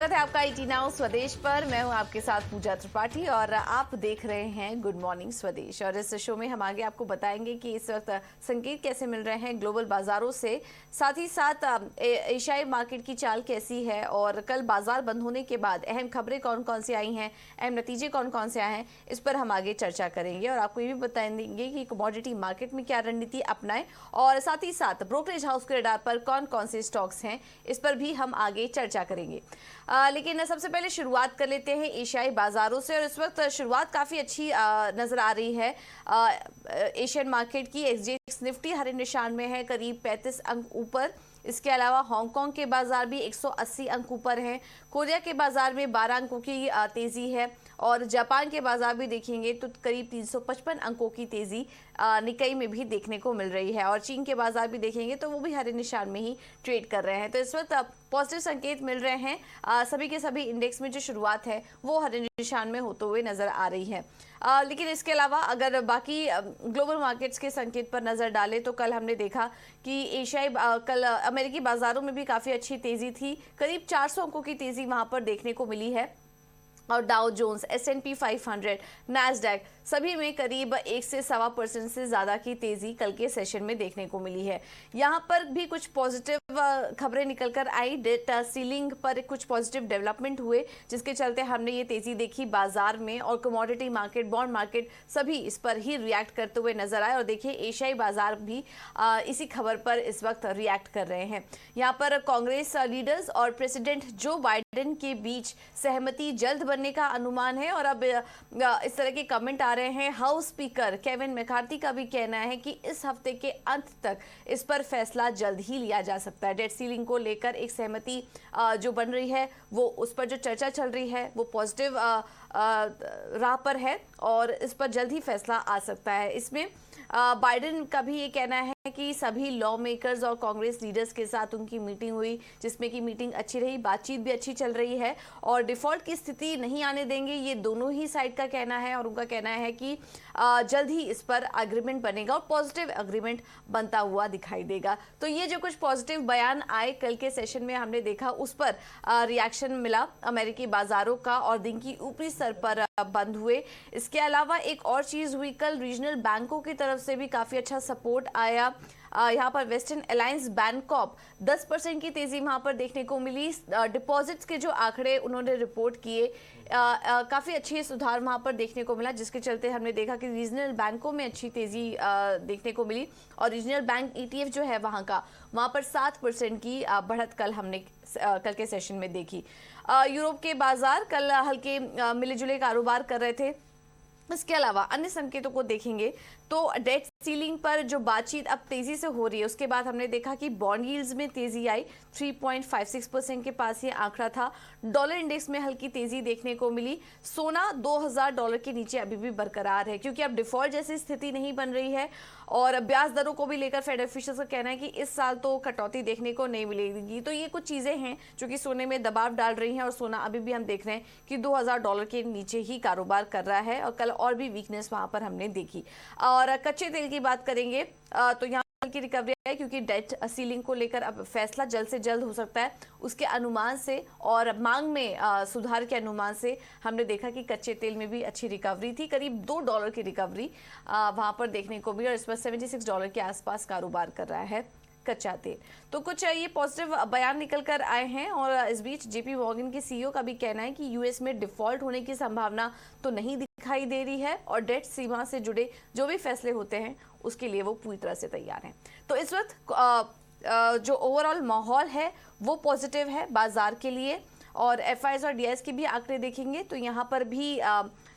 स्वागत है आपका ईटी नाउ स्वदेश पर। मैं हूं आपके साथ पूजा त्रिपाठी और आप देख रहे हैं गुड मॉर्निंग स्वदेश। और इस शो में हम आगे आपको बताएंगे कि इस वक्त संकेत कैसे मिल रहे हैं ग्लोबल बाजारों से, साथ ही साथ एशियाई मार्केट की चाल कैसी है और कल बाजार बंद होने के बाद अहम खबरें कौन कौन सी आई हैं, अहम नतीजे कौन कौन से आए हैं, इस पर हम आगे चर्चा करेंगे। और आपको ये भी बताएंगे कि कमोडिटी मार्केट में क्या रणनीति अपनाएं और साथ ही साथ ब्रोकरेज हाउस के रडार पर कौन कौन से स्टॉक्स हैं, इस पर भी हम आगे चर्चा करेंगे। लेकिन सबसे पहले शुरुआत कर लेते हैं एशियाई बाजारों से। और इस वक्त शुरुआत काफ़ी अच्छी नज़र आ रही है एशियन मार्केट की। एसजीएक्स निफ्टी हरे निशान में है, करीब 35 अंक ऊपर। इसके अलावा हांगकांग के बाजार भी 180 अंक ऊपर हैं। कोरिया के बाजार में 12 अंकों की तेज़ी है और जापान के बाजार भी देखेंगे तो करीब 355 अंकों की तेज़ी निकाई में भी देखने को मिल रही है। और चीन के बाजार भी देखेंगे तो वो भी हरे निशान में ही ट्रेड कर रहे हैं। तो इस वक्त पॉजिटिव संकेत मिल रहे हैं। सभी के सभी इंडेक्स में जो शुरुआत है वो हरे निशान में होते हुए नजर आ रही है। लेकिन इसके अलावा अगर बाकी ग्लोबल मार्केट्स के संकेत पर नजर डालें तो कल हमने देखा कि एशियाई कल अमेरिकी बाजारों में भी काफ़ी अच्छी तेज़ी थी, करीब 400 अंकों की तेज़ी वहां पर देखने को मिली है। और डाउ जोन्स, S&P 500, नैस्डैक सभी में करीब 1 से 1.25% से ज़्यादा की तेज़ी कल के सेशन में देखने को मिली है। यहाँ पर भी कुछ पॉजिटिव खबरें निकलकर आई। डेट सीलिंग पर कुछ पॉजिटिव डेवलपमेंट हुए जिसके चलते हमने ये तेज़ी देखी बाजार में। और कमोडिटी मार्केट, बॉन्ड मार्केट सभी इस पर ही रिएक्ट करते हुए नजर आए। और देखिए एशियाई बाजार भी इसी खबर पर इस वक्त रिएक्ट कर रहे हैं। यहाँ पर कांग्रेस लीडर्स और प्रेसिडेंट जो बाइडेन के बीच सहमति जल्द बनने का अनुमान है। और अब इस तरह के कमेंट आ रहे हैं। हाउस स्पीकर केविन मैकार्थी का भी कहना है कि इस हफ्ते के अंत तक इस पर फैसला जल्द ही लिया जा सकता है। डेट सीलिंग को लेकर एक सहमति जो बन रही है, वो उस पर जो चर्चा चल रही है वो पॉजिटिव राह पर है और इस पर जल्द ही फैसला आ सकता है। इसमें बाइडेन का भी ये कहना है कि सभी लॉ मेकर्स और कांग्रेस लीडर्स के साथ उनकी मीटिंग हुई जिसमें कि मीटिंग अच्छी रही, बातचीत भी अच्छी चल रही है और डिफॉल्ट की स्थिति नहीं आने देंगे, ये दोनों ही साइड का कहना है। और उनका कहना है कि जल्द ही इस पर एग्रीमेंट बनेगा और पॉजिटिव एग्रीमेंट बनता हुआ दिखाई देगा। तो ये जो कुछ पॉजिटिव बयान आए कल के सेशन में हमने देखा, उस पर रिएक्शन मिला अमेरिकी बाजारों का और दिन की ऊपरी स्तर पर बंद हुए। इसके अलावा एक और चीज हुई, कल रीजनल बैंकों की तरफ से भी काफी अच्छा सपोर्ट आया। यहाँ पर वेस्टर्न अलायंस बैंकॉप 10% की तेजी वहां पर देखने को मिली। डिपॉजिट्स के जो आंकड़े उन्होंने रिपोर्ट किए, काफी अच्छी सुधार वहां पर देखने को मिला जिसके चलते हमने देखा कि रीजनल बैंकों में अच्छी तेजी देखने को मिली। और रीजनल बैंक ETF जो है वहां पर 7% की बढ़त कल हमने कल के सेशन में देखी। यूरोप के बाजार कल हल्के मिले जुले कारोबार कर रहे थे। इसके अलावा अन्य संकेतों को देखेंगे तो डेट सीलिंग पर जो बातचीत अब तेजी से हो रही है, उसके बाद हमने देखा कि बॉन्ड यील्ड्स में तेजी आई, 3.56% के पास ये आंकड़ा था। डॉलर इंडेक्स में हल्की तेजी देखने को मिली। सोना $2000 के नीचे अभी भी बरकरार है क्योंकि अब डिफॉल्ट जैसी स्थिति नहीं बन रही है। और ब्याज दरों को भी लेकर फेड ऑफिशियल्स का कहना है कि इस साल तो कटौती देखने को नहीं मिलेगी। तो ये कुछ चीजें हैं जो कि सोने में दबाव डाल रही हैं और सोना अभी भी हम देख रहे हैं कि $2000 के नीचे ही कारोबार कर रहा है। और कल और भी वीकनेस वहां पर हमने देखी। और कच्चे तेल की बात करेंगे तो यहाँ की रिकवरी है क्योंकि डेट सीलिंग को लेकर अब फैसला जल्द से जल्द हो सकता है, उसके अनुमान से और मांग में सुधार के अनुमान से हमने देखा कि कच्चे तेल में भी अच्छी रिकवरी थी। करीब $2 की रिकवरी वहां पर देखने को मिली और इस पर $76 के आसपास कारोबार कर रहा है कच्चा तेल। तो कुछ ये पॉजिटिव बयान निकल कर आए हैं। और इस बीच JP मॉर्गन के CEO का भी कहना है कि US में डिफॉल्ट होने की संभावना तो नहीं दिखाई दे रही है और डेट सीमा से जुड़े जो भी फैसले होते हैं उसके लिए वो पूरी तरह से तैयार हैं। तो इस वक्त जो ओवरऑल माहौल है वो पॉजिटिव है बाजार के लिए। और FIs और DIs के भी आंकड़े देखेंगे तो यहाँ पर भी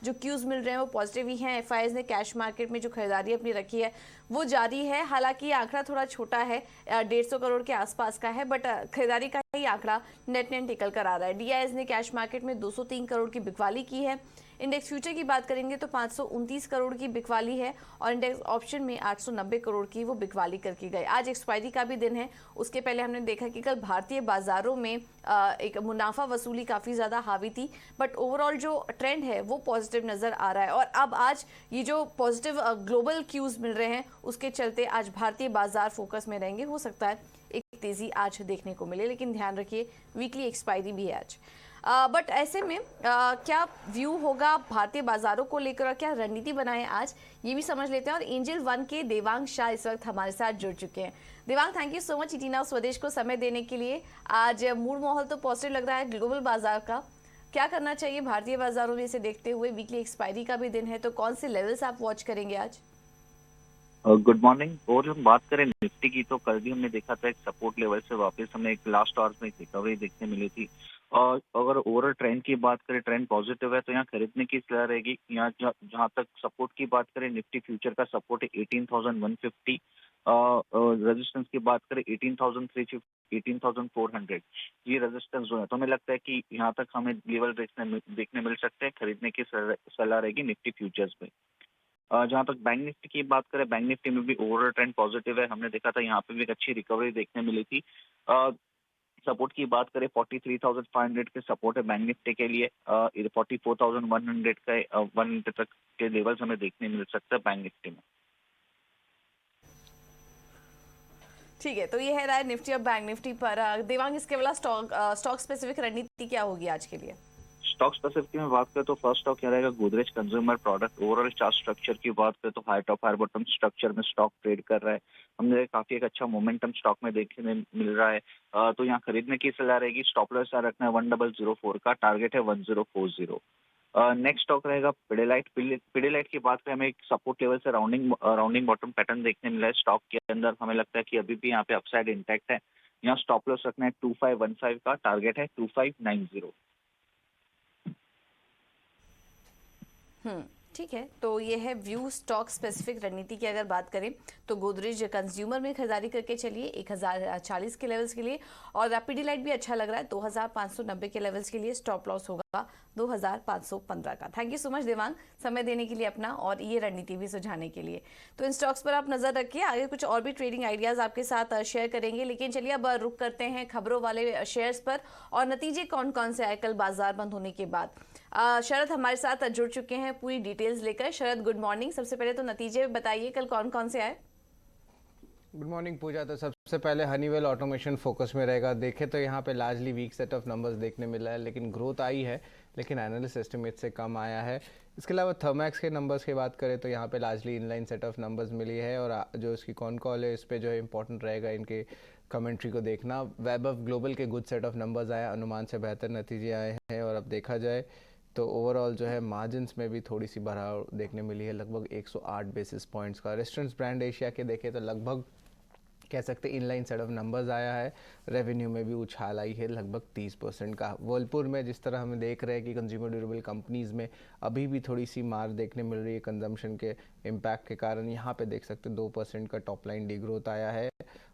जो क्यूज मिल रहे हैं वो पॉजिटिव ही हैं। FIs ने कैश मार्केट में जो खरीदारी अपनी रखी है वो जारी है। हालांकि ये आंकड़ा थोड़ा छोटा है, 150 करोड़ के आसपास का है, बट खरीदारी का ही आंकड़ा नेट निकल कर आ रहा है। DIs ने कैश मार्केट में 203 करोड़ की बिकवाली की है। इंडेक्स फ्यूचर की बात करेंगे तो 529 करोड़ की बिकवाली है और इंडेक्स ऑप्शन में 890 करोड़ की वो बिकवाली करके गए। आज एक्सपायरी का भी दिन है। उसके पहले हमने देखा कि कल भारतीय बाजारों में एक मुनाफा वसूली काफी ज्यादा हावी थी, बट ओवरऑल जो ट्रेंड है वो पॉजिटिव नजर आ रहा है। और अब आज ये जो पॉजिटिव ग्लोबल क्यूज मिल रहे हैं उसके चलते आज भारतीय बाजार फोकस में रहेंगे। हो सकता है एक तेजी आज देखने को मिले, लेकिन ध्यान रखिए वीकली एक्सपायरी भी है आज। बट ऐसे में क्या व्यू होगा भारतीय बाजारों को लेकर और क्या रणनीति बनाए आज, ये भी समझ लेते हैं। और एंजल वन के देवांग शाह इस वक्त हमारे साथ जुड़ चुके हैं। Devang, thank you so much ET now स्वदेश को समय देने के लिए। आज मूड माहौल तो पॉजिटिव लग रहा है ग्लोबल बाजार का, क्या करना चाहिए भारतीय बाजारों में इसे देखते हुए? वीकली एक्सपायरी का भी दिन है, तो कौन से लेवल्स आप वॉच करेंगे आज? Good morning. और हम बात करें निफ्टी की तो कल भी हमने देखा था एक सपोर्ट लेवल से वापस हमें एक लास्ट आवर्स में एक रिकवरी देखने मिली थी। और अगर ओवरऑल ट्रेंड की बात करें, ट्रेंड पॉजिटिव है तो यहाँ खरीदने की सलाह रहेगी। यहाँ जहाँ तक सपोर्ट की बात करें, निफ्टी फ्यूचर का सपोर्ट है 18,150। रेजिस्टेंस की बात करें 18,350, 18,400, ये रेजिस्टेंस जो है। तो हमें लगता है कि यहाँ तक हमें लेवल देखने मिल सकते हैं। खरीदने की सलाह रहेगी निफ्टी फ्यूचर्स में। जहाँ तक बैंक निफ्टी की बात करें, बैंक निफ्टी में भी ओवरऑल ट्रेंड पॉजिटिव है। हमने देखा था यहाँ पे भी एक अच्छी रिकवरी देखने मिली थी। सपोर्ट की बात करें 43,500 के सपोर्ट है बैंक निफ्टी के लिए। 44,100 का 1 तक के लेवल्स हमें देखने मिल सकता है बैंक निफ्टी में। ठीक है, तो ये है राय निफ्टी और बैंक निफ्टी पर। देवांग, इसके अलावा स्टॉक स्पेसिफिक रणनीति क्या होगी आज के लिए? स्टॉक स्पेसिफिक में बात करें तो फर्स्ट स्टॉक क्या रहेगा, Godrej consumer product. Overall chart structure की बात करें तो high top high bottom structure में स्टॉक ट्रेड कर रहा है। हमने काफी एक अच्छा मोमेंटम स्टॉक में देखने मिल रहा है। तो यहाँ खरीदने की सलाह रहेगी। स्टॉप लॉस रखना है 1004 का, टारगेट है 1040। नेक्स्ट स्टॉक रहेगा पिडिलाइट। पिडिलाइट की बात करें, हमें एक सपोर्ट लेवल से राउंडिंग बॉटम पैटर्न देखने मिला है स्टॉक के अंदर। हमें लगता है कि अभी भी यहाँ पे अपसाइड इंटैक्ट है। यहाँ स्टॉप लॉस रखना है 2515 का, टारगेट है 2590। ठीक है, तो ये है व्यू स्टॉक स्पेसिफिक रणनीति की। अगर बात करें तो गोदरेज कंज्यूमर में खरीदारी करके चलिए 1040 के लेवल्स के लिए, और पिडिलाइट भी अच्छा लग रहा है 2590 के लेवल्स के लिए। स्टॉप लॉस होगा 2515 का। Thank you so much Devang, समय देने के लिए अपना और ये रणनीति भी सुझाने के लिए। तो इन स्टॉक्स पर आप नजर रखिए, आगे कुछ और भी ट्रेडिंग आइडियाज आपके साथ शेयर करेंगे। लेकिन चलिए अब रुक करते हैं खबरों वाले शेयर्स पर और नतीजे कौन कौन से आए कल बाजार बंद होने के बाद। शरद हमारे साथ जुड़ चुके हैं पूरी डिटेल्स लेकर। शरद, गुड मॉर्निंग। सबसे पहले तो नतीजे बताइए कल कौन कौन से आए? गुड मॉर्निंग पूजा। तो सबसे पहले हनीवेल ऑटोमेशन फोकस में रहेगा। देखें तो यहाँ पे largely weak set of numbers देखने मिला है, लेकिन ग्रोथ आई है, लेकिन एनालिस्ट एस्टिमेट से कम आया है। इसके अलावा थर्मैक्स के नंबर्स की बात करें तो यहाँ पे largely inline set of numbers मिली है, और जो इसकी कौन कॉल है इस पर जो है इंपॉर्टेंट रहेगा इनके कमेंट्री को देखना। वेब ग्लोबल के गुड सेट ऑफ नंबर्स आए, अनुमान से बेहतर नतीजे आए हैं। और अब देखा जाए तो ओवरऑल जो है मार्जिन्स में भी थोड़ी सी बढ़ाव देखने मिली है, लगभग 108 बेसिस पॉइंट्स का। रेस्टोरेंट्स ब्रांड एशिया के देखें तो लगभग कह सकते हैं इनलाइन सेट ऑफ नंबर्स आया है। रेवेन्यू में भी उछाल आई है लगभग 30% का। वर्लपुल में जिस तरह हम देख रहे हैं कि कंज्यूमर ड्यूरेबल कंपनीज़ में अभी भी थोड़ी सी मार देखने मिल रही है कंजम्पशन के इम्पैक्ट के कारण। यहाँ पे देख सकते हैं 2% का टॉप लाइन डिग्रोथ आया है,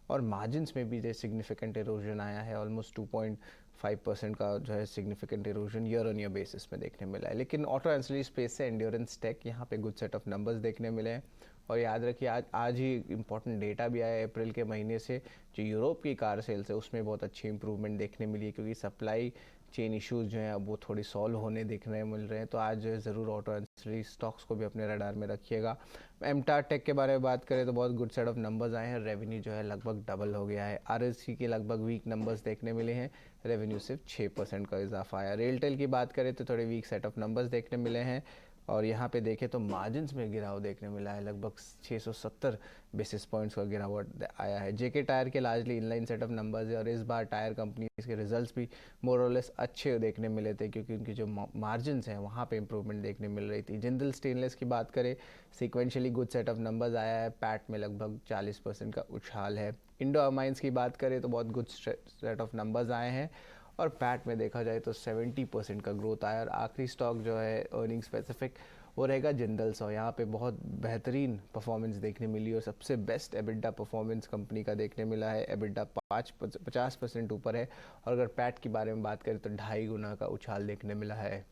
और मार्जिन्स में भी जो सिग्निफिकेंट इरोजन आया है, ऑलमोस्ट 2.5% का जो है significant erosion year on year basis में देखने मिला है। लेकिन ऑटो एंसिलरी स्पेस से एंड्योरेंस टेक यहाँ पे गुड सेट ऑफ नंबर्स देखने मिले हैं। और याद रखिए आज ही इम्पॉर्टेंट डेटा भी आया अप्रैल के महीने से, जो यूरोप की कार सेल्स है उसमें बहुत अच्छी इंप्रूवमेंट देखने मिली है, क्योंकि सप्लाई चेन इश्यूज जो हैं अब वो थोड़ी सॉल्व होने देखने मिल रहे हैं। तो आज जो है ज़रूर ऑटो एंसिलरी स्टॉक्स को भी अपने रडार में रखिएगा। एमटार टेक के बारे में बात करें तो बहुत गुड सेट ऑफ नंबर्स आए हैं। रेवेन्यू जो है लगभग डबल हो गया है। आरएससी के लगभग वीक नंबर्स देखने मिले हैं, रेवेन्यू सिर्फ 6% का इजाफा आया। रेलटेल की बात करें तो थोड़े वीक सेट ऑफ नंबर्स देखने मिले हैं, और यहाँ पे देखें तो मार्जिन्स में गिरावट देखने मिला है, लगभग 670 बेसिस पॉइंट्स का गिरावट आया है। जेके टायर के largely inline set of numbers है, और इस बार टायर कंपनीज के रिजल्ट्स भी मोर और लेस अच्छे देखने मिले थे, क्योंकि उनकी जो मार्जिन्स हैं वहाँ पे इंप्रूवमेंट देखने मिल रही थी। जिंदल स्टेनलेस की बात करें, sequentially good set of numbers आया है, पैट में लगभग 40% का उछाल है। इंडो अमाइंस की बात करें तो बहुत गुड सेट ऑफ नंबर्स आए हैं, और पैट में देखा जाए तो 70% का ग्रोथ आया। और आखिरी स्टॉक जो है अर्निंग स्पेसिफिक वो रहेगा जिंदल सौ। यहाँ पे बहुत बेहतरीन परफॉर्मेंस देखने मिली, और सबसे बेस्ट एबिडा परफॉर्मेंस कंपनी का देखने मिला है। एबिडा 50% ऊपर है, और अगर पैट की बारे में बात करें तो 2.5 गुना का उछाल देखने मिला है।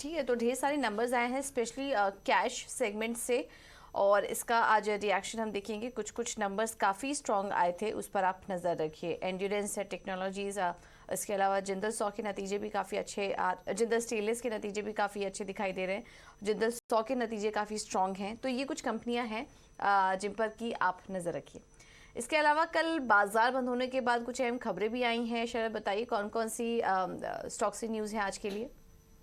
ठीक है, तो ढेर सारे नंबर्स आए हैं स्पेशली कैश सेगमेंट से, और इसका आज रिएक्शन हम देखेंगे। कुछ कुछ नंबर्स काफ़ी स्ट्रॉन्ग आए थे, उस पर आप नज़र रखिए। एंड्योरेंस है, टेक्नोलॉजीज़, इसके अलावा जिंदल सौ के नतीजे भी काफ़ी अच्छे, जिंदल स्टेनलेस के नतीजे भी काफ़ी अच्छे दिखाई दे रहे हैं। जिंदल सौ के नतीजे काफ़ी स्ट्रॉन्ग हैं। तो ये कुछ कंपनियां हैं जिन पर कि आप नज़र रखिए। इसके अलावा कल बाजार बंद होने के बाद कुछ अहम खबरें भी आई हैं। शरद बताइए कौन कौन सी स्टॉक सी न्यूज़ है आज के लिए।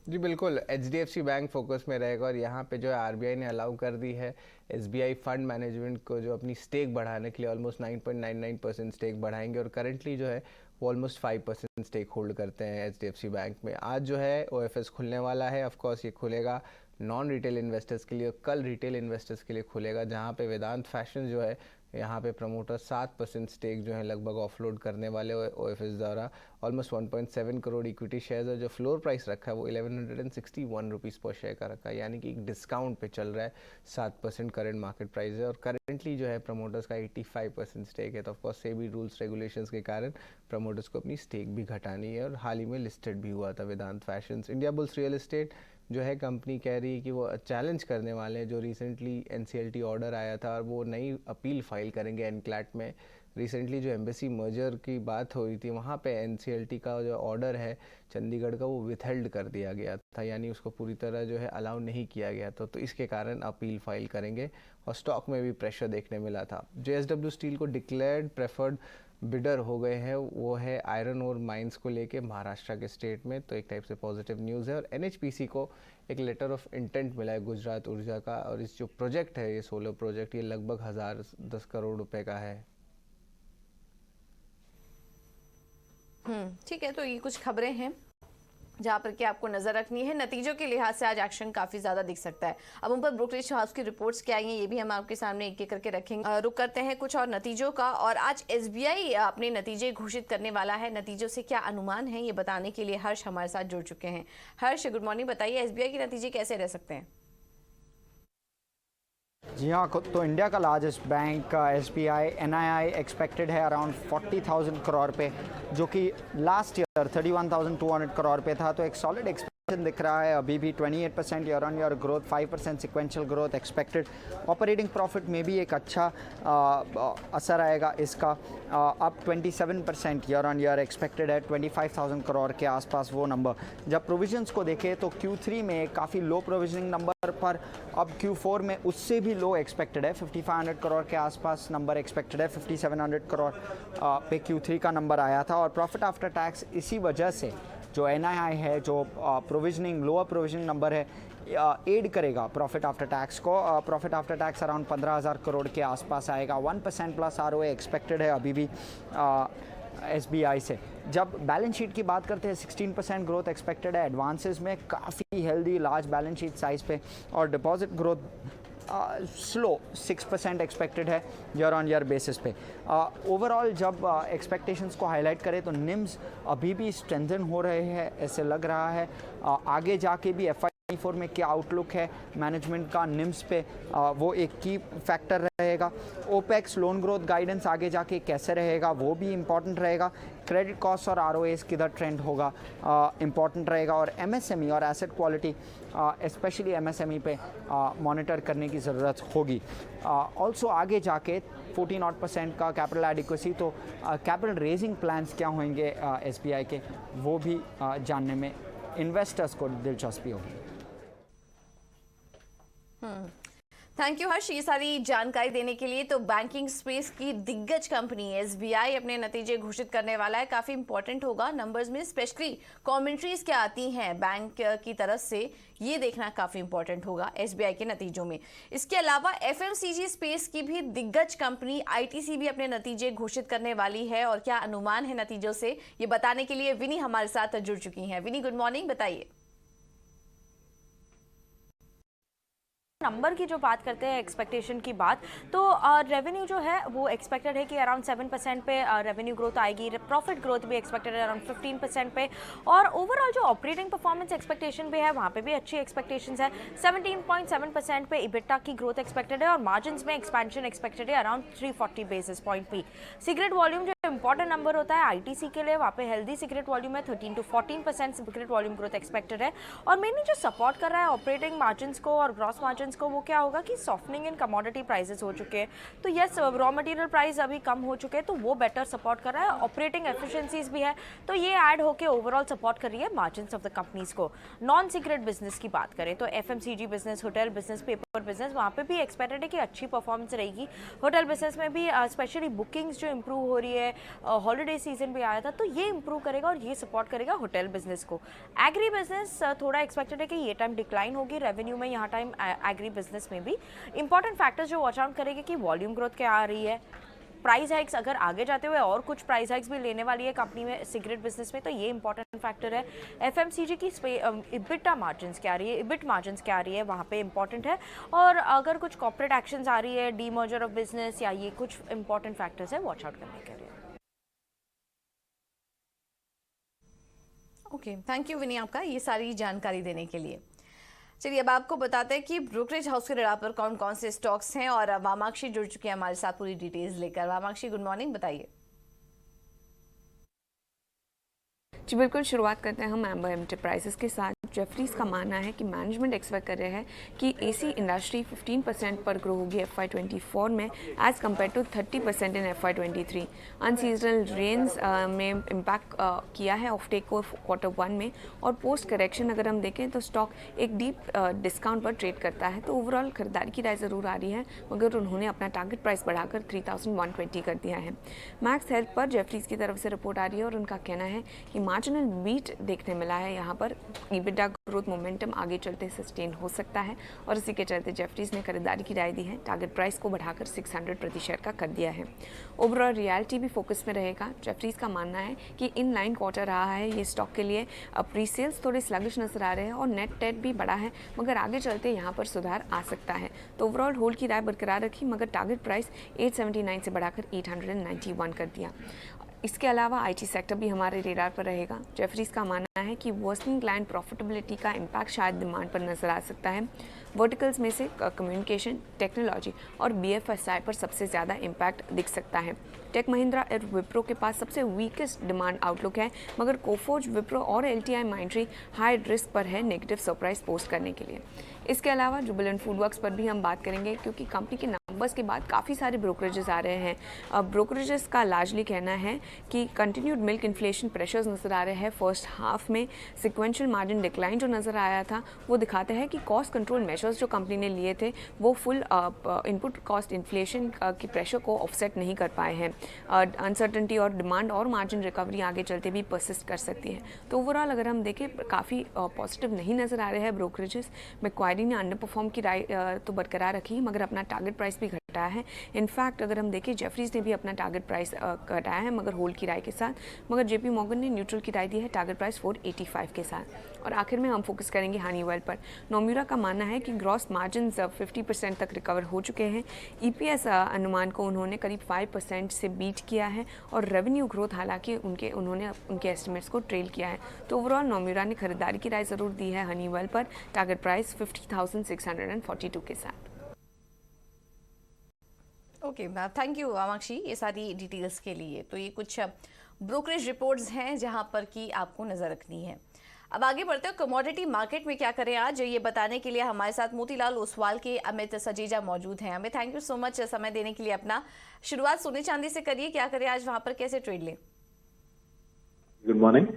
जी बिल्कुल, HDFC बैंक फोकस में रहेगा और यहाँ पे जो है RBI ने अलाउ कर दी है SBI फंड मैनेजमेंट को जो अपनी स्टेक बढ़ाने के लिए ऑलमोस्ट 9.99% स्टेक बढ़ाएंगे और करंटली जो है वो ऑलमोस्ट 5% स्टेक होल्ड करते हैं HDFC बैंक में। आज जो है OFS खुलने वाला है, ऑफ कोर्स ये खुलेगा नॉन रिटेल इन्वेस्टर्स के लिए, कल रिटेल इन्वेस्टर्स के लिए खुलेगा, जहाँ पे वेदांत फैशन जो है यहाँ पे प्रमोटर 7% स्टेक जो है लगभग ऑफलोड करने वाले OFS द्वारा। ऑलमोस्ट 1.7 करोड़ इक्विटी शेयर्स और जो फ्लोर प्राइस रखा है वो 1161 रुपीज़ पर शेयर का रखा है, यानी कि एक डिस्काउंट पे चल रहा है। 7% करंट मार्केट प्राइस है और करेंटली जो है प्रमोटर्स का 85% स्टेक है। तो ऑफकोर्स सेबी रूल्स रेगुलेशंस के कारण प्रमोटर्स को अपनी स्टेक भी घटानी है और हाल ही में लिस्टेड भी हुआ था Vedant Fashions. India Bulls real estate जो है कंपनी कह रही है कि वो चैलेंज करने वाले हैं जो रिसेंटली NCLT ऑर्डर आया था और वो नई अपील फाइल करेंगे एनक्लैट में। रिसेंटली जो एम्बेसी मर्जर की बात हुई थी वहाँ पे NCLT का जो ऑर्डर है चंडीगढ़ का वो विथहेल्ड कर दिया गया था, यानी उसको पूरी तरह जो है अलाउ नहीं किया गया था। तो इसके कारण अपील फाइल करेंगे और स्टॉक में भी प्रेशर देखने मिला था। JSW स्टील को डिक्लेयर्ड प्रेफर्ड बिडर हो गए हैं, वो है आयरन और माइंस को लेके महाराष्ट्र के स्टेट में, तो एक टाइप से पॉजिटिव न्यूज़ है। और NHPC को एक लेटर ऑफ इंटेंट मिला है गुजरात ऊर्जा का और इस जो प्रोजेक्ट है ये सोलर प्रोजेक्ट ये लगभग 1010 करोड़ रुपए का है। ठीक है, तो ये कुछ खबरें हैं जहां पर कि आपको नजर रखनी है। नतीजों के लिहाज से आज एक्शन काफी ज्यादा दिख सकता है। अब उन पर ब्रोकरेज हाउस की रिपोर्ट्स क्या आई हैं ये भी हम आपके सामने एक एक करके रखेंगे। रुक करते हैं कुछ और नतीजों का। और आज SBI अपने नतीजे घोषित करने वाला है। नतीजों से क्या अनुमान है ये बताने के लिए हर्ष हमारे साथ जुड़ चुके हैं। हर्ष, गुड मॉर्निंग। बताइए SBI के नतीजे कैसे रह सकते हैं? जी हाँ, तो इंडिया का largest bank SBI NII expected है अराउंड 40,000 करोड़ पे, जो कि लास्ट ईयर 31,200 करोड़ पे था। तो एक सॉलिड एक्सपेक्टेशन दिख रहा है अभी भी। 28% year on year growth, 5% sequential growth expected. Operating profit में भी एक अच्छा असर आएगा इसका। अब 27% ईयर ऑन ईयर एक्सपेक्टेड है, 25,000 करोड़ के आसपास वो नंबर। जब प्रोविजंस को देखें तो Q3 में काफ़ी लो प्रोविजनिंग नंबर पर, अब Q4 में उससे भी लो एक्सपेक्टेड है। 5500 करोड़ के आसपास नंबर एक्सपेक्टेड है। 5700 करोड़ पे Q3 का नंबर आया था। और प्रॉफिट आफ्टर टैक्स इसी वजह से जो NII है, जो प्रोविजनिंग लोअर प्रोविजनिंग नंबर है, एड करेगा प्रॉफिट आफ्टर टैक्स को। Profit after tax around 15,000 crore के आसपास आएगा। 1% प्लस ROA एक्सपेक्टेड है अभी भी SBI से। जब बैलेंस शीट की बात करते हैं 16% ग्रोथ एक्सपेक्टेड है। एडवांसेस में काफ़ी healthy large balance sheet size पे, और डिपॉजिट ग्रोथ स्लो 6% एक्सपेक्टेड है ईयर ऑन ईयर बेसिस पे। ओवरऑल जब एक्सपेक्टेशंस को हाईलाइट करें तो निम्स अभी भी स्ट्रेंथन हो रहे हैं ऐसे लग रहा है। आगे जाके भी FY24 में क्या आउटलुक है मैनेजमेंट का निम्स पे, वो एक की फैक्टर रहेगा। ओपेक्स लोन ग्रोथ गाइडेंस आगे जाके कैसे रहेगा वो भी इम्पॉर्टेंट रहेगा। क्रेडिट कॉस्ट और ROAs किधर ट्रेंड होगा इम्पॉर्टेंट रहेगा। और MSME और एसेट क्वालिटी स्पेशली MSME पे मॉनिटर करने की ज़रूरत होगी। ऑल्सो आगे जाके 14% का कैपिटल एडिक्वेसी, तो कैपिटल रेजिंग प्लान्स क्या होंगे SBI के, वो भी जानने में इन्वेस्टर्स को दिलचस्पी होगी। थैंक यू हर्ष, ये सारी जानकारी देने के लिए। तो बैंकिंग स्पेस की दिग्गज कंपनी SBI अपने नतीजे घोषित करने वाला है। काफी इंपॉर्टेंट होगा नंबर्स में, स्पेशली कमेंट्रीज क्या आती हैं बैंक की तरफ से, ये देखना काफी इंपॉर्टेंट होगा SBI के नतीजों में। इसके अलावा FMCG स्पेस की भी दिग्गज कंपनी ITC भी अपने नतीजे घोषित करने वाली है। और क्या अनुमान है नतीजों से ये बताने के लिए विनी हमारे साथ जुड़ चुकी हैं। विनी, गुड मॉर्निंग। बताइए। नंबर की जो बात करते हैं एक्सपेक्टेशन की बात, तो रेवेन्यू जो है वो एक्सपेक्टेड है कि अराउंड 7% पे रेवेन्यू ग्रोथ आएगी। प्रॉफिट ग्रोथ भी एक्सपेक्टेड है अराउंड 15% पे। और ओवरऑल जो ऑपरेटिंग परफॉर्मेंस एक्सपेक्टेशन भी है वहाँ पे भी अच्छी एक्सपेक्टेशंस है। 17.7% पे EBITDA की ग्रोथ एक्सपेक्टेड है और मार्जिन्स में एक्सपेंशन एक्सपेक्टेड है अराउंड 340 बेसिस पॉइंट पे। सिगरेट वॉल्यूम जो इंपॉर्टेंट नंबर होता है ITC के लिए, वहाँ पे हेल्दी सिगरेट वॉल्यूम है। 13 to 14% cigarette volume growth expected है। और मेनली जो सपोर्ट कर रहा है ऑपरेटिंग मार्जिन्स को और ग्रॉस मार्जिन परफॉर्मेंस को वो क्या होगा कि सॉफ्टनिंग इन कमोडिटी प्राइसेस हो चुके हैं, तो यस रॉ मटेरियल प्राइस अभी कम हो चुके हैं तो वो बेटर सपोर्ट कर रहा है, ऑपरेटिंग एफिशिएंसीज भी है तो ये ऐड होकर ओवरऑल सपोर्ट कर रही है मार्जिन्स ऑफ द कंपनीज को। नॉन सीक्रेट बिजनेस की बात करें तो FMCG business, hotel business, paper business, वहाँ पे भी एक्सपेक्टेड है कि अच्छी परफॉर्मेंस रहेगी। होटल बिजनेस में भी स्पेशली बुकिंग्स जो इंप्रूव हो रही है, हॉलीडे सीजन भी आया था तो ये इंप्रूव करेगा और ये सपोर्ट करेगा होटल बिजनेस को। एग्री बिजनेस थोड़ा एक्सपेक्टेड है कि ये टाइम डिक्लाइन होगी रेवेन्यू में, यहाँ टाइम एग्री बिजनेस में भी इंपॉर्टेंट फैक्टर्स जो वॉच आउट करेंगे कि वॉल्यूम ग्रोथ क्या आ रही है, प्राइस हाइक्स अगर आगे जाते हुए और कुछ प्राइस हाइक्स भी लेने वाली है कंपनी में सिगरेट बिजनेस में तो ये इंपॉर्टेंट फैक्टर है। एफएमसीजी की इबिटा मार्जिन्स क्या आ रही है, इबिट मार्जिन्स क्या आ रही है, वहाँ पे इंपॉर्टेंट है। और अगर कुछ कॉर्पोरेट एक्शंस आ रही है, डीमर्जर ऑफ बिजनेस या ये कुछ इंपॉर्टेंट फैक्टर्स है वॉच आउट करने के लिए। ओके, थैंक यू विनी आपका ये सारी जानकारी देने के लिए। चलिए अब आपको बताते हैं कि ब्रोकरेज हाउस के radar पर कौन कौन से स्टॉक्स हैं और वामाक्षी जुड़ चुके हैं हमारे साथ पूरी डिटेल्स लेकर। वामाक्षी गुड मॉर्निंग, बताइए। जी बिल्कुल, शुरुआत करते हैं हम एम्बर एंटरप्राइजेस के साथ। जेफरीज का मानना है कि मैनेजमेंट एक्सपेक्ट कर रहे हैं कि एसी इंडस्ट्री 15% पर ग्रो होगी FY24 में as compared to 30% in FY23। Unseasonal rains में इम्पैक्ट किया है ऑफ टेक को Q1 में, और पोस्ट करेक्शन अगर हम देखें तो स्टॉक एक डीप डिस्काउंट पर ट्रेड करता है तो ओवरऑल खरीदारी की राय ज़रूर आ रही है, मगर उन्होंने अपना टारगेट प्राइस बढ़ाकर 3120 कर दिया है। मैक्स हेल्थ पर जेफरीज की तरफ से रिपोर्ट आ रही है और उनका कहना है कि मार्जिनल बीट देखने मिला है, यहाँ पर EBITDA ग्रोथ मोमेंटम आगे चलते सस्टेन हो सकता है और इसी के चलते जेफरीज ने खरीदारी की राय दी है, टारगेट प्राइस को बढ़ाकर 600 प्रति शेयर का कर दिया है। ओवरऑल रियलिटी भी फोकस में रहेगा। जेफरीज का मानना है कि इन लाइन क्वार्टर रहा है ये स्टॉक के लिए, प्री सेल्स थोड़े स्लगिश नजर आ रहे हैं और नेट डेट भी बढ़ा है, मगर आगे चलते यहाँ पर सुधार आ सकता है तो ओवरऑल होल्ड की राय बरकरार रखी, मगर टारगेट प्राइस 879 से बढ़ाकर 891 कर दिया। इसके अलावा आईटी सेक्टर भी हमारे रेडार पर रहेगा। जेफरीज का मानना है कि वर्सनिंग क्लाइंट प्रॉफिटेबिलिटी का इम्पैक्ट शायद डिमांड पर नजर आ सकता है। वर्टिकल्स में से कम्युनिकेशन, टेक्नोलॉजी और BFSI पर सबसे ज़्यादा इम्पैक्ट दिख सकता है। टेक महिंद्रा और विप्रो के पास सबसे वीकेस्ट डिमांड आउटलुक है, मगर कोफोर्ज, विप्रो और LTI माइंड्री हाई रिस्क पर है नेगेटिव सरप्राइज पोस्ट करने के लिए। इसके अलावा जुबिलेंट फूडवर्क्स पर भी हम बात करेंगे क्योंकि कंपनी के नंबर्स के बाद काफ़ी सारे ब्रोकरेजेस आ रहे हैं। अब ब्रोकरेजेस का लार्जली कहना है कि कंटिन्यूड मिल्क इन्फ्लेशन प्रेशर्स नज़र आ रहे हैं फर्स्ट हाफ में। सिक्वेंशियल मार्जिन डिक्लाइन जो नज़र आया था वो दिखाते हैं कि कॉस्ट कंट्रोल मेजर्स जो कंपनी ने लिए थे वो फुल इनपुट कॉस्ट इन्फ्लेशन की प्रेशर को ऑफसेट नहीं कर पाए हैं। अनसर्टेनिटी और डिमांड और मार्जिन रिकवरी आगे चलते भी परसिस्ट कर सकती है। तो ओवरऑल अगर हम देखें काफ़ी पॉजिटिव नहीं नज़र आ रहे हैं ब्रोकरेजेस। मैक्वायरी ने अंडर परफॉर्म की राय तो बरकरार रखी, मगर अपना टारगेट प्राइस भी घटाया है। इनफैक्ट अगर हम देखें जेफरीज ने भी अपना टारगेट प्राइस घटाया है, मगर होल्ड की राय के साथ, मगर JP मॉर्गन ने न्यूट्रल की राय दी है टारगेट प्राइस 485 के साथ। और आखिर में हम फोकस करेंगे हनीवेल पर। नोम्यूरा का मानना है कि ग्रॉस मार्जिन 50% तक रिकवर हो चुके हैं। EPS अनुमान को उन्होंने करीब 5% से बीट किया है और रेवेन्यू ग्रोथ हालांकि उन्होंने उनके एस्टिमेट्स को ट्रेल किया है। तो ओवरऑल नोम्यूरा ने खरीदारी की राय ज़रूर दी है हनीवेल पर, टारगेट प्राइस 50,642 के साथ। ओके मैम, थैंक यू वामाक्षी ये सारी डिटेल्स के लिए। तो ये कुछ ब्रोकरेज रिपोर्ट्स हैं जहां पर कि आपको नज़र रखनी है। अब आगे बढ़ते हैं कमोडिटी मार्केट में क्या करें आज, ये बताने के लिए हमारे साथ मोतीलाल ओसवाल के अमित सजेजा मौजूद हैं। Amit, thank you so much समय देने के लिए अपना। शुरुआत सोने चांदी से करिए, क्या करें आज वहां पर, कैसे ट्रेड लें? Good morning.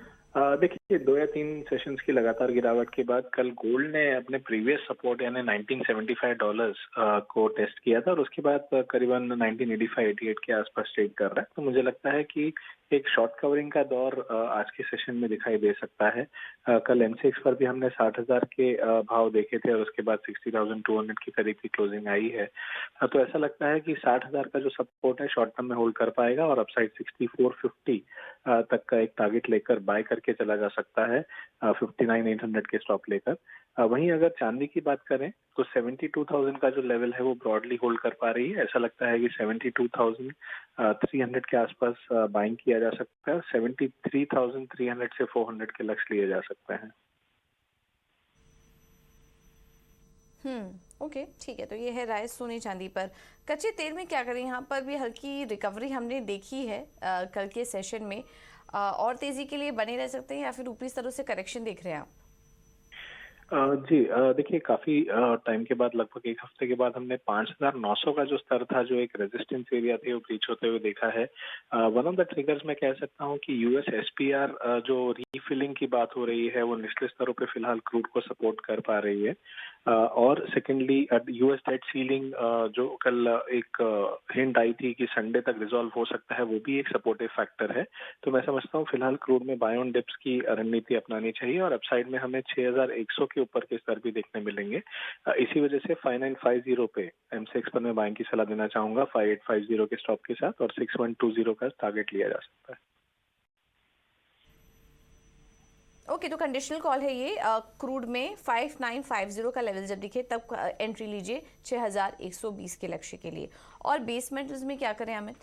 देखिए 2 या 3 सेशंस की लगातार गिरावट के बाद कल गोल्ड ने अपने प्रीवियस सपोर्ट यानी $1975 को टेस्ट किया था और उसके बाद करीबन 1985-88 के आसपास ट्रेड कर रहा है। तो मुझे लगता है कि एक शॉर्ट कवरिंग का दौर आज के सेशन में दिखाई दे सकता है। कल MCX पर भी हमने 60,000 के भाव देखे थे और उसके बाद 60,200 के करीब की क्लोजिंग आई है। तो ऐसा लगता है कि 60,000 का जो सपोर्ट है शॉर्ट टर्म में होल्ड कर पाएगा और अपसाइड 6450 तक का एक टारगेट लेकर बाय करके चला जा सकता है 59,800 के स्टॉप लेकर। वहीं अगर चांदी की बात करें तो 72,000 का जो लेवल है वो ब्रॉडली होल्ड कर पा रही है। ऐसा लगता है कि 72,300 के आसपास बाइंग किया जा सकता है। 73,300 से 400 के लक्ष्य लिए जा सकते हैं। ओके, ठीक है। तो ये है राय सोने चांदी पर। कच्चे तेल में क्या करें? यहाँ पर भी हल्की रिकवरी हमने देखी है कल के सेशन में, और तेजी के लिए बने रह सकते हैं या फिर ऊपरी स्तरों से करेक्शन देख रहे हैं आप? जी, देखिए काफ़ी टाइम के बाद, लगभग 1 हफ्ते के बाद हमने 5,900 का जो स्तर था, जो एक रेजिस्टेंस एरिया थे, वो ब्रीच होते हुए देखा है। वन ऑफ द ट्रिगर्स मैं कह सकता हूँ कि यूएस एसपीआर जो रीफिलिंग की बात हो रही है, वो निचले स्तरों पे फिलहाल क्रूड को सपोर्ट कर पा रही है। और सेकेंडली यूएस डेट सीलिंग जो कल एक हिंट आई थी कि संडे तक रिजॉल्व हो सकता है, वो भी एक सपोर्टिव फैक्टर है। तो मैं समझता हूँ फिलहाल क्रूड में बाय ऑन डिप्स की रणनीति अपनानी चाहिए और अपसाइड में हमें 6,100 के ऊपर के स्तर भी देखने मिलेंगे। इसी वजह से 5950 पे एमसेक्स पर मैं बाइंग की सलाह देना चाहूंगा 5850 के स्टॉप के साथ, और 6120 का टारगेट लिया जा सकता है। ओके, तो कंडीशनल कॉल है ये। क्रूड में 5950 का लेवल जब दिखे तब एंट्री लीजिए 6120 के लक्ष्य के लिए। और बेस मेटल्स में क्या करें अमित?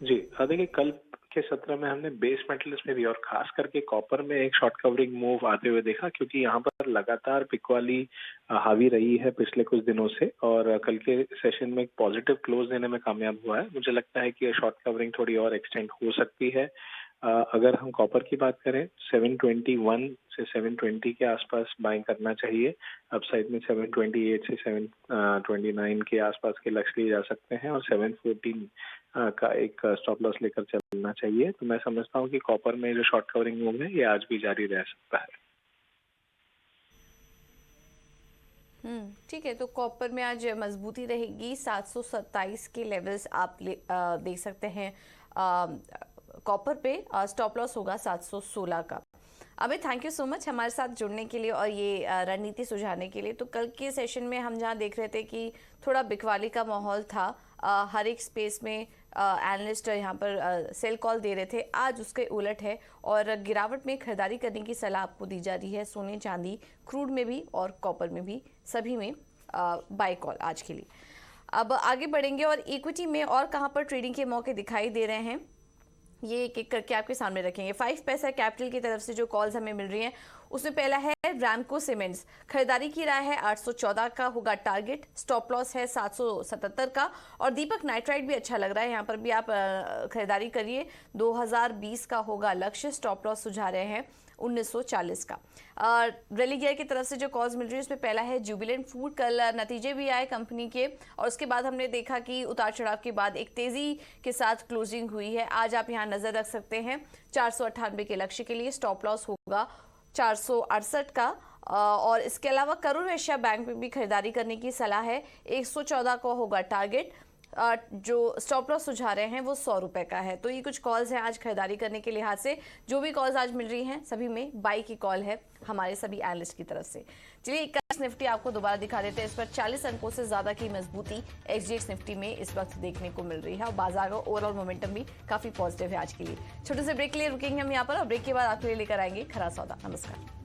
जी, देखिए कल के सत्र में हमने बेस मेटल्स में भी और खास करके कॉपर में एक शॉर्ट कवरिंग मूव आते हुए देखा, क्योंकि यहाँ पर लगातार पिकवाली हावी रही है पिछले कुछ दिनों से, और कल के सेशन में एक पॉजिटिव क्लोज देने में कामयाब हुआ है। मुझे लगता है कि शॉर्ट कवरिंग थोड़ी और एक्सटेंड हो सकती है। अगर हम कॉपर की बात करें, 721 से 720 के आसपास बाइंग करना चाहिए। अपसाइड में 728 से 729 के आसपास के लक्ष्य लिए जा सकते हैं, और 714 का एक स्टॉप लॉस लेकर चलना चाहिए। तो मैं समझता हूँ कि कॉपर में जो शॉर्ट कवरिंग मूव है, ये आज भी जारी रह सकता है। ठीक है, तो कॉपर में आज मजबूती रहेगी। 727 के लेवल्स आप देख सकते हैं कॉपर पे। स्टॉप लॉस होगा 716 का। Amit, thank you so much हमारे साथ जुड़ने के लिए और ये रणनीति सुझाने के लिए। तो कल के सेशन में हम जहाँ देख रहे थे कि थोड़ा बिकवाली का माहौल था, हर एक स्पेस में एनालिस्ट यहाँ पर सेल कॉल दे रहे थे, आज उसके उलट है और गिरावट में खरीदारी करने की सलाह आपको दी जा रही है। सोने, चांदी, क्रूड में भी और कॉपर में भी, सभी में बाय कॉल आज के लिए। अब आगे बढ़ेंगे और इक्विटी में और कहाँ पर ट्रेडिंग के मौके दिखाई दे रहे हैं, ये एक एक करके आपके सामने रखेंगे। 5 पैसा कैपिटल की तरफ से जो कॉल्स हमें मिल रही हैं, उसमें पहला है रैमको सीमेंट्स। खरीदारी की राय है, 814 का होगा टारगेट, स्टॉप लॉस है 777 का। और दीपक नाइट्राइट भी अच्छा लग रहा है, यहाँ पर भी आप खरीदारी करिए। 2020 का होगा लक्ष्य, स्टॉप लॉस सुझा रहे हैं 1940 का। रेलिगियर की तरफ से जो कॉल्स मिल रही है, उसमें पहला है जुबिलेंट फूड। कल नतीजे भी आए कंपनी के और उसके बाद हमने देखा कि उतार चढ़ाव के बाद एक तेजी के साथ क्लोजिंग हुई है। आज आप यहाँ नजर रख सकते हैं 498 के लक्ष्य के लिए, स्टॉप लॉस होगा 468 का। और इसके अलावा करूर वैश्य बैंक में भी खरीदारी करने की सलाह है, 114 का होगा टारगेट। जो स्टॉप लॉस सुझा रहे हैं वो 100 रुपए का है। तो ये कुछ कॉल्स हैं आज खरीदारी करने के लिहाज से। जो भी कॉल्स आज मिल रही हैं, सभी में बाई की कॉल है हमारे सभी एनालिस्ट की तरफ से। चलिए एक्स निफ्टी आपको दोबारा दिखा देते हैं। इस पर 40 अंकों से ज्यादा की मजबूती एक्सजीएक्स निफ्टी में इस वक्त देखने को मिल रही है और बाजार का ओवरऑल मोमेंटम भी काफी पॉजिटिव है आज के लिए। छोटे से ब्रेक के लिए रुकेंगे हम यहाँ पर और ब्रेक के बाद आपके लिए लेकर आएंगे खरा सौदा। नमस्कार।